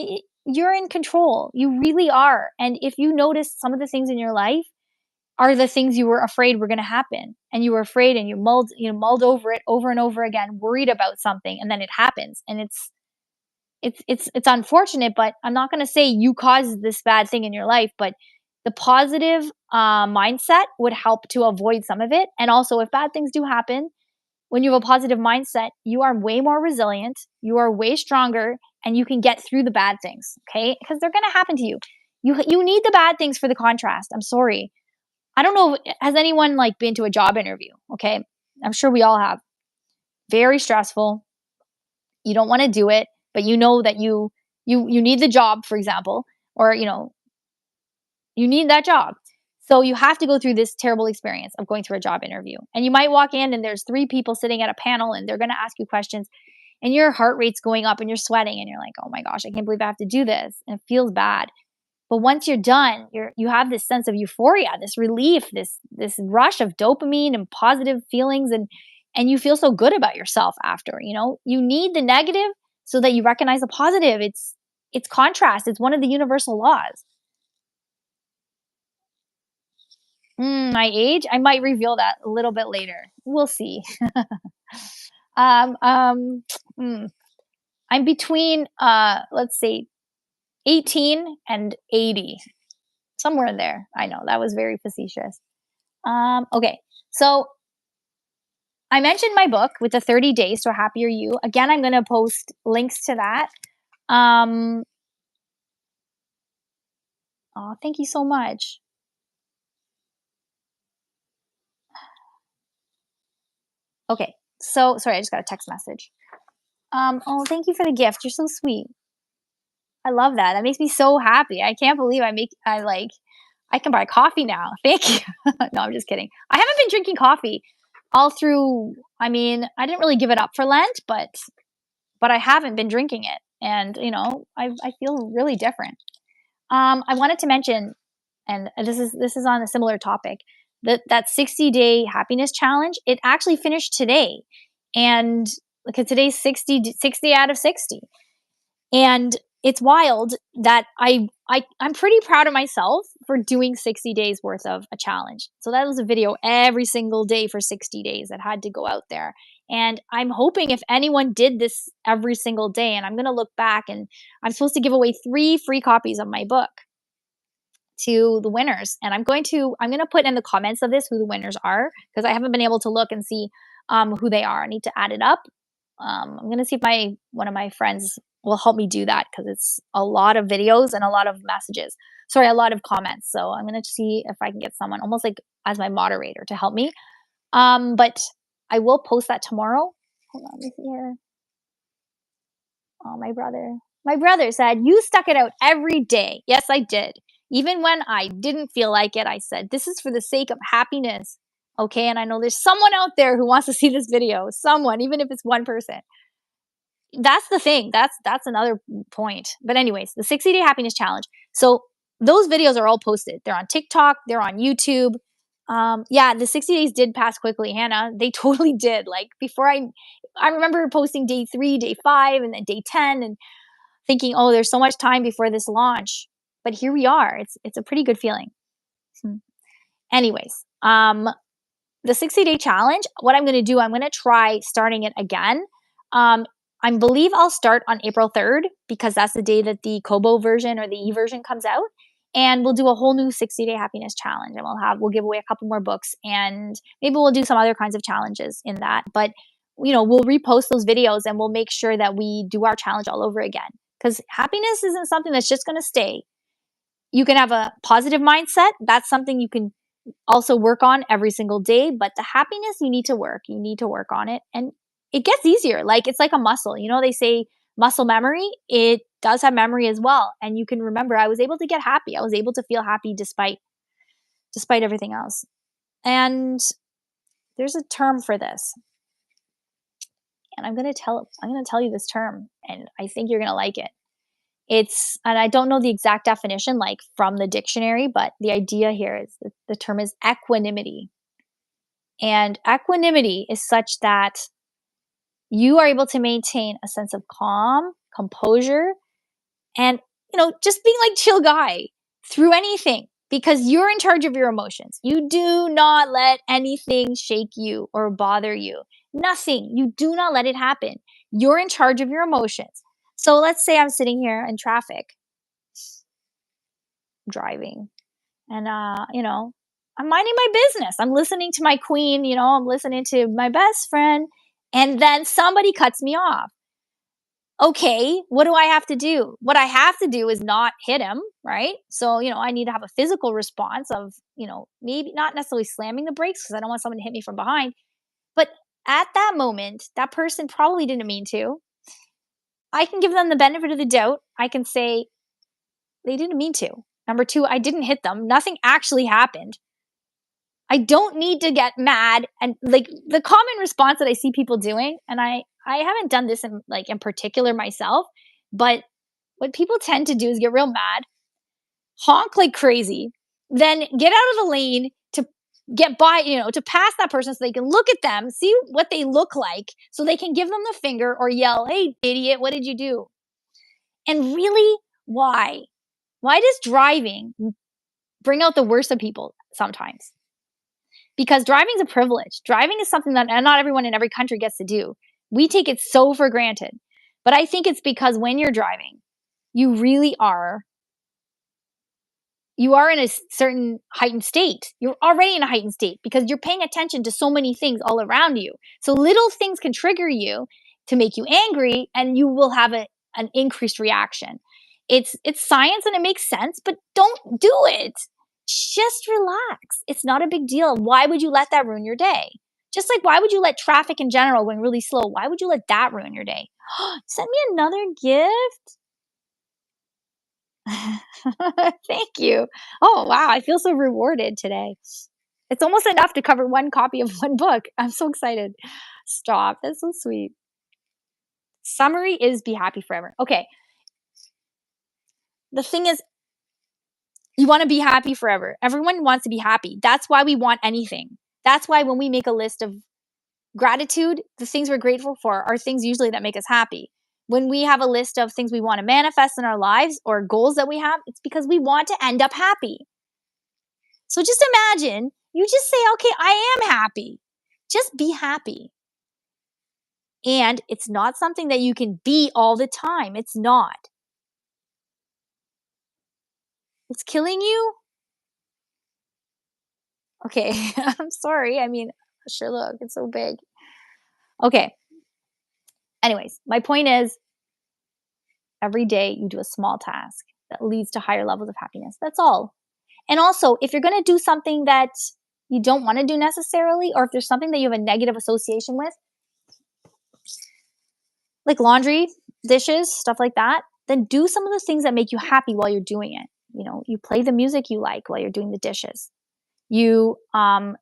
You're in control. You really are. And if you notice some of the things in your life are the things you were afraid were going to happen, and you were afraid and you mulled over it over and over again, worried about something, and then it happens, and it's unfortunate, but I'm not going to say you caused this bad thing in your life, but the positive mindset would help to avoid some of it. And also, if bad things do happen, when you have a positive mindset, you are way more resilient, you are way stronger, and you can get through the bad things, okay? Because they're going to happen to you. You need the bad things for the contrast. I'm sorry. I don't know, has anyone like been to a job interview, okay? I'm sure we all have. Very stressful. You don't want to do it, but you know that you need the job, for example, or you need that job. So you have to go through this terrible experience of going through a job interview. And you might walk in and there's three people sitting at a panel and they're going to ask you questions, and your heart rate's going up and you're sweating and you're like, "Oh my gosh, I can't believe I have to do this." And it feels bad. But once you're done, you have this sense of euphoria, this relief, this rush of dopamine and positive feelings, and you feel so good about yourself after, you know? You need the negative so that you recognize the positive. It's contrast. It's one of the universal laws. My age, I might reveal that a little bit later. We'll see. um, um, mm, I'm between, let's say, 18 and 80, somewhere in there. I know that was very facetious. Okay, so I mentioned my book with the 30 days to a happier you. Again, I'm going to post links to that. Um, oh, thank you so much. Okay, so sorry, I just got a text message. Oh, thank you for the gift. You're so sweet. I love that. That makes me so happy. I can't believe I can buy coffee now. Thank you. No, I'm just kidding. I haven't been drinking coffee all through. I mean, I didn't really give it up for Lent, but I haven't been drinking it, and I feel really different. I wanted to mention, and this is on a similar topic, that 60-day happiness challenge. It actually finished today, and because today's 60 out of 60, and it's wild that I'm pretty proud of myself for doing 60 days worth of a challenge. So that was a video every single day for 60 days that had to go out there. And I'm hoping if anyone did this every single day, and I'm going to look back, and I'm supposed to give away 3 free copies of my book to the winners. And I'm going to put in the comments of this who the winners are, because I haven't been able to look and see who they are. I need to add it up. I'm gonna see if my one of my friends will help me do that, because it's a lot of videos and a lot of messages. Sorry, a lot of comments. So I'm gonna see if I can get someone almost like as my moderator to help me. But I will post that tomorrow. Hold on, let me see here. Oh, my brother. My brother said, "You stuck it out every day." Yes, I did. Even when I didn't feel like it, I said, "This is for the sake of happiness." Okay, and I know there's someone out there who wants to see this video. Someone, even if it's one person. That's the thing. That's another point. But anyways, the 60-day happiness challenge. So those videos are all posted. They're on TikTok, they're on YouTube. Yeah, the 60 days did pass quickly, Hannah. They totally did. Like before I remember posting day 3, day 5, and then day 10, and thinking, "Oh, there's so much time before this launch." But here we are. It's a pretty good feeling. Hmm. Anyways, the 60-day challenge, what I'm going to do, I'm going to try starting it again. Um, I believe I'll start on April 3rd, because that's the day that the Kobo version or the e version comes out. and we'll do a whole new 60-day happiness challenge, and we'll give away a couple more books, and maybe we'll do some other kinds of challenges in that. But we'll repost those videos, and we'll make sure that we do our challenge all over again, because happiness isn't something that's just going to stay. You can have a positive mindset. That's something you can also work on every single day, but the happiness, you need to work on it, and it gets easier. Like, it's like a muscle. They say muscle memory, it does have memory as well, and you can remember, I was able to get happy, I was able to feel happy despite everything else. And there's a term for this, and I'm going to tell you this term, and I think you're going to like it. And I don't know the exact definition, like from the dictionary, but the idea here is that the term is equanimity. And equanimity is such that you are able to maintain a sense of calm, composure, and, just being like chill guy through anything, because you're in charge of your emotions. You do not let anything shake you or bother you. Nothing. You do not let it happen. You're in charge of your emotions. So let's say I'm sitting here in traffic, driving, and I'm minding my business. I'm listening to my queen, I'm listening to my best friend, and then somebody cuts me off. Okay, what do I have to do? What I have to do is not hit him, right? So, I need to have a physical response of, maybe not necessarily slamming the brakes, because I don't want someone to hit me from behind. But at that moment, that person probably didn't mean to. I can give them the benefit of the doubt. I can say, they didn't mean to. Number two, I didn't hit them. Nothing actually happened. I don't need to get mad. And like, the common response that I see people doing, and I haven't done this in particular myself, but what people tend to do is get real mad, honk like crazy, then get out of the lane to get by, to pass that person, so they can look at them, see what they look like, so they can give them the finger or yell, "Hey, idiot, what did you do?" And really, why? Why does driving bring out the worst of people sometimes? Because driving is a privilege. Driving is something that not everyone in every country gets to do. We take it so for granted. But I think it's because when you're driving, you really are in a certain heightened state. You're already in a heightened state because you're paying attention to so many things all around you. So little things can trigger you to make you angry, and you will have an increased reaction. It's science and it makes sense, but don't do it. Just relax. It's not a big deal. Why would you let that ruin your day? Just like, why would you let traffic in general going really slow? Why would you let that ruin your day? Send me another gift. Thank you. Oh, wow. I feel so rewarded today. It's almost enough to cover one copy of one book. I'm so excited. Stop. That's so sweet. Summary is be happy forever. Okay. The thing is, you want to be happy forever. Everyone wants to be happy. That's why we want anything. That's why when we make a list of gratitude, the things we're grateful for are things usually that make us happy. When we have a list of things we want to manifest in our lives or goals that we have, it's because we want to end up happy. So just imagine, you just say, okay, I am happy. Just be happy. And it's not something that you can be all the time. It's not. It's killing you? Okay, I'm sorry. I mean, sure, look, it's so big. Okay. Anyways, my point is, every day you do a small task that leads to higher levels of happiness. That's all. And also, if you're going to do something that you don't want to do necessarily, or if there's something that you have a negative association with, like laundry, dishes, stuff like that, then do some of the things that make you happy while you're doing it. You play the music you like while you're doing the dishes. You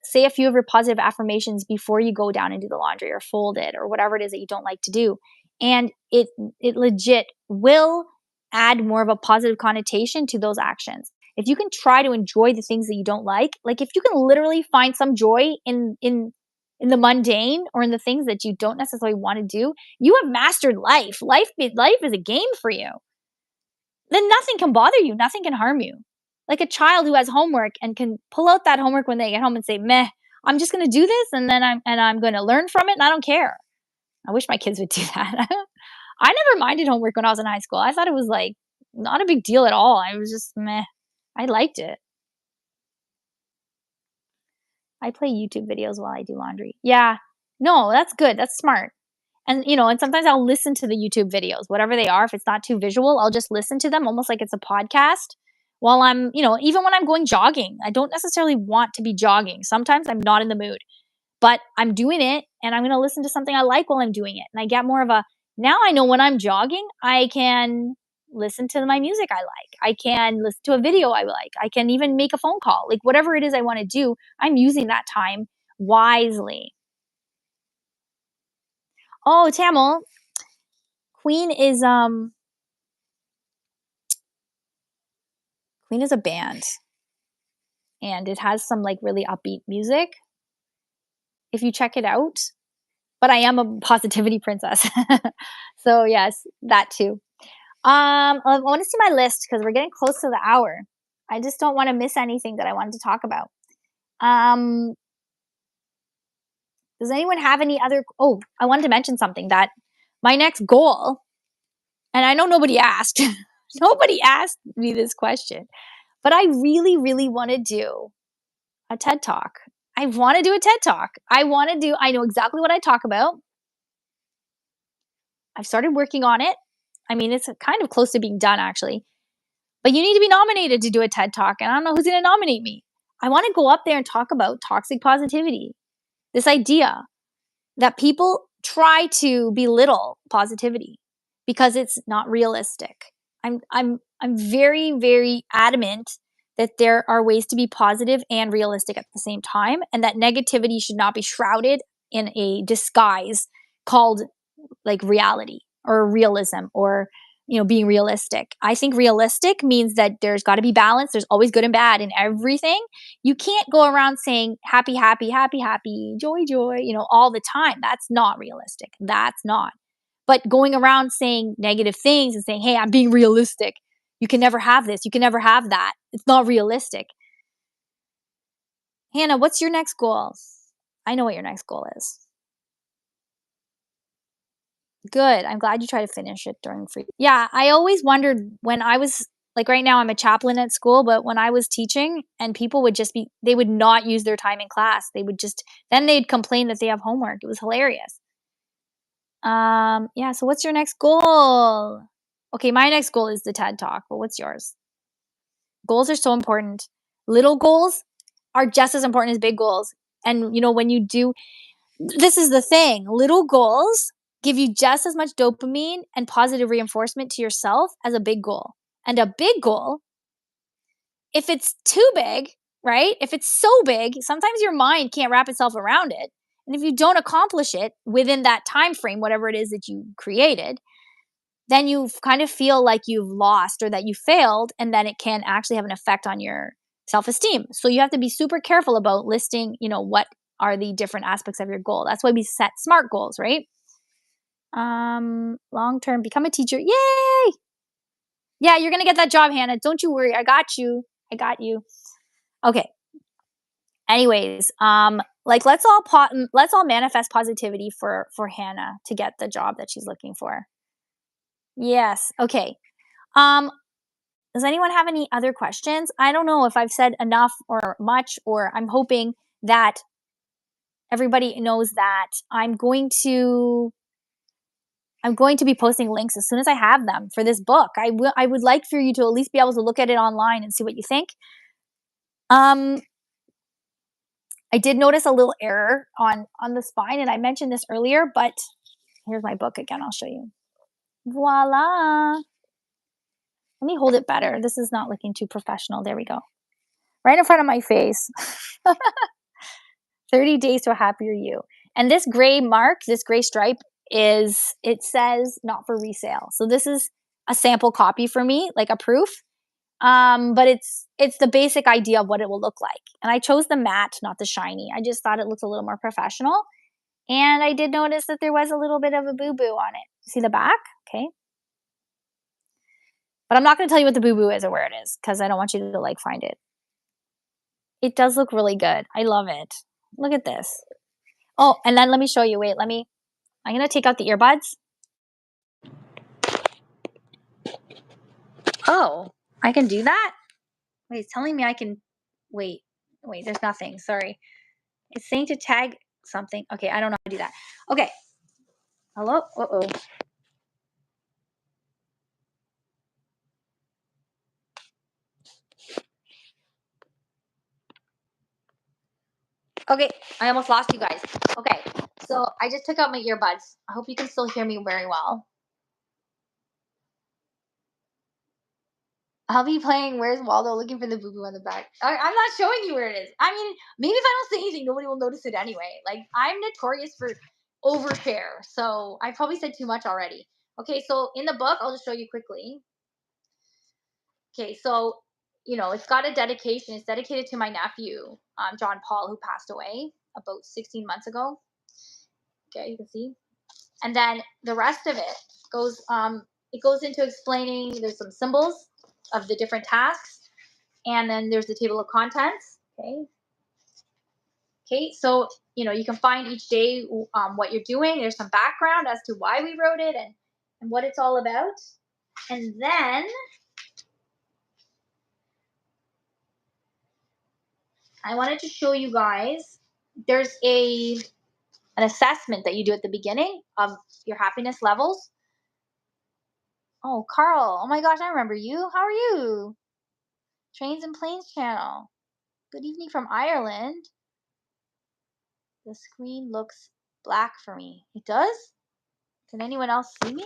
say a few of your positive affirmations before you go down and do the laundry or fold it or whatever it is that you don't like to do. And it legit will add more of a positive connotation to those actions. If you can try to enjoy the things that you don't like if you can literally find some joy in the mundane or in the things that you don't necessarily want to do, you have mastered life. Life is a game for you. Then nothing can bother you. Nothing can harm you. Like a child who has homework and can pull out that homework when they get home and say, "Meh, I'm just going to do this, and then I'm going to learn from it, and I don't care." I wish my kids would do that. I never minded homework when I was in high school. I thought it was like not a big deal at all. I was just meh. I liked it. I play YouTube videos while I do laundry. Yeah. No, that's good, that's smart. And, and sometimes I'll listen to the YouTube videos, whatever they are. If it's not too visual, I'll just listen to them almost like it's a podcast while even when I'm going jogging. I don't necessarily want to be jogging. Sometimes I'm not in the mood, but I'm doing it and I'm going to listen to something I like while I'm doing it. And I get more of a, now I know when I'm jogging, I can listen to my music I like. I can listen to a video I like. I can even make a phone call. Like whatever it is I want to do, I'm using that time wisely. Oh, Tamil, Queen is Queen is a band and it has some like really upbeat music if you check it out. But I am a positivity princess. So yes, that too. I want to see my list because we're getting close to the hour. I just don't want to miss anything that I wanted to talk about. Um, does anyone have any other? Oh, I wanted to mention something that my next goal, and I know nobody asked, nobody asked me this question, but I really, really want to do a TED Talk. I want to do a TED Talk. I know exactly what I talk about. I've started working on it. I mean, it's kind of close to being done actually. But you need to be nominated to do a TED Talk, and I don't know who's going to nominate me. I want to go up there and talk about toxic positivity. This idea that people try to belittle positivity because it's not realistic. I'm very very adamant that there are ways to be positive and realistic at the same time and that negativity should not be shrouded in a disguise called like reality or realism or being realistic. I think realistic means that there's got to be balance. There's always good and bad in everything. You can't go around saying happy happy happy happy joy joy all the time. That's not realistic. That's not. But going around saying negative things and saying, "Hey, I'm being realistic." You can never have this. You can never have that. It's not realistic. Hannah, what's your next goal? I know what your next goal is. Good. I'm glad you try to finish it during free. Yeah, I always wondered when I was like right now I'm a chaplain at school, but when I was teaching and people would just be they would not use their time in class. They would just then they'd complain that they have homework. It was hilarious. Yeah, so what's your next goal? Okay, my next goal is the TED Talk, but what's yours? Goals are so important. Little goals are just as important as big goals. And when you do this is the thing. Little goals give you just as much dopamine and positive reinforcement to yourself as a big goal. And a big goal, if it's too big, right? If it's so big, sometimes your mind can't wrap itself around it. And if you don't accomplish it within that time frame, whatever it is that you created, then you kind of feel like you've lost or that you failed, and then it can actually have an effect on your self-esteem. So you have to be super careful about listing, what are the different aspects of your goal. That's why we set SMART goals, right? Long term, become a teacher. Yay! Yeah, you're gonna get that job, Hannah. Don't you worry. I got you. I got you. Okay. Anyways, like let's all manifest positivity for Hannah to get the job that she's looking for. Yes. Okay. Um, does anyone have any other questions? I don't know if I've said enough or much, or I'm hoping that everybody knows that I'm going to be posting links as soon as I have them for this book. I would like for you to at least be able to look at it online and see what you think. Um, I did notice a little error on the spine, and I mentioned this earlier, but here's my book again. I'll show you. Voila. Let me hold it better. This is not looking too professional. There we go. Right in front of my face. 30 days to a happier you. And this gray mark, this gray stripe it says not for resale. So this is a sample copy for me, like a proof. But it's the basic idea of what it will look like. And I chose the matte, not the shiny. I just thought it looked a little more professional. And I did notice that there was a little bit of a boo-boo on it. See the back? Okay. But I'm not going to tell you what the boo-boo is or where it is because I don't want you to like find it. It does look really good. I love it. Look at this. Oh, and then let me show you. Wait, I'm going to take out the earbuds. Oh, I can do that? Wait, it's telling me I can wait. Wait, there's nothing. Sorry. It's saying to tag something. Okay, I don't know how to do that. Okay. Hello? Uh-oh. Okay, I almost lost you guys. Okay, so I just took out my earbuds. I hope you can still hear me very well. I'll be playing Where's Waldo looking for the boo boo on the back. I'm not showing you where it is. I mean, maybe if I don't say anything, nobody will notice it anyway. Like, I'm notorious for overshare. So I probably said too much already. Okay, so in the book, I'll just show you quickly. Okay, so it's got a dedication. It's dedicated to my nephew, John Paul, who passed away about 16 months ago. Okay, you can see. And then the rest of it goes into explaining. There's some symbols of the different tasks, and then there's the table of contents. Okay, so you can find each day what you're doing. There's some background as to why we wrote it and what it's all about. And then I wanted to show you guys, there's an assessment that you do at the beginning of your happiness levels. Oh, Carl. Oh my gosh, I remember you. How are you? Trains and Planes channel. Good evening from Ireland. The screen looks black for me. It does? Can anyone else see me?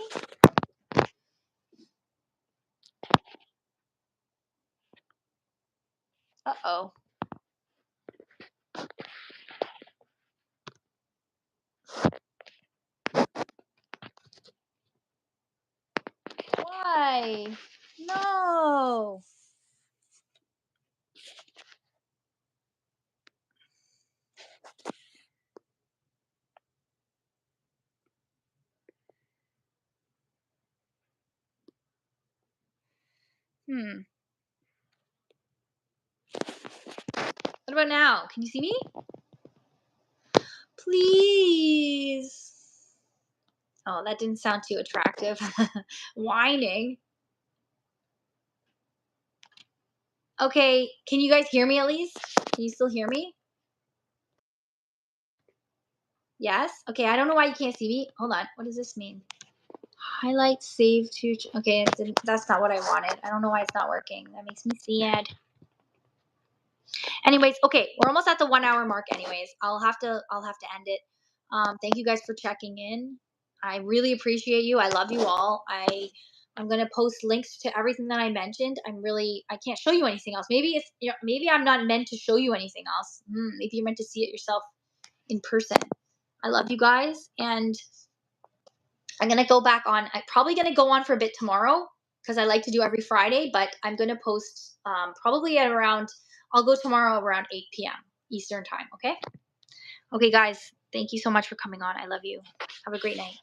Uh-oh. Why? No. What about now? Can you see me? Please. Oh, that didn't sound too attractive. Whining. Okay, can you guys hear me at least? Can you still hear me? Yes? Okay, I don't know why you can't see me. Hold on. What does this mean? Highlight, save to... Okay, that's not what I wanted. I don't know why it's not working. That makes me sad. Anyways, okay, we're almost at the 1 hour mark anyways. I'll have to end it. Thank you guys for checking in. I really appreciate you. I love you all. I'm gonna post links to everything that I mentioned. I can't show you anything else. Maybe maybe I'm not meant to show you anything else. Maybe you're meant to see it yourself in person. I love you guys, and I'm gonna go back on. I'm probably gonna go on for a bit tomorrow because I like to do every Friday. But I'm gonna post probably at around. I'll go tomorrow around 8 p.m. Eastern time. Okay. Okay, guys. Thank you so much for coming on. I love you. Have a great night.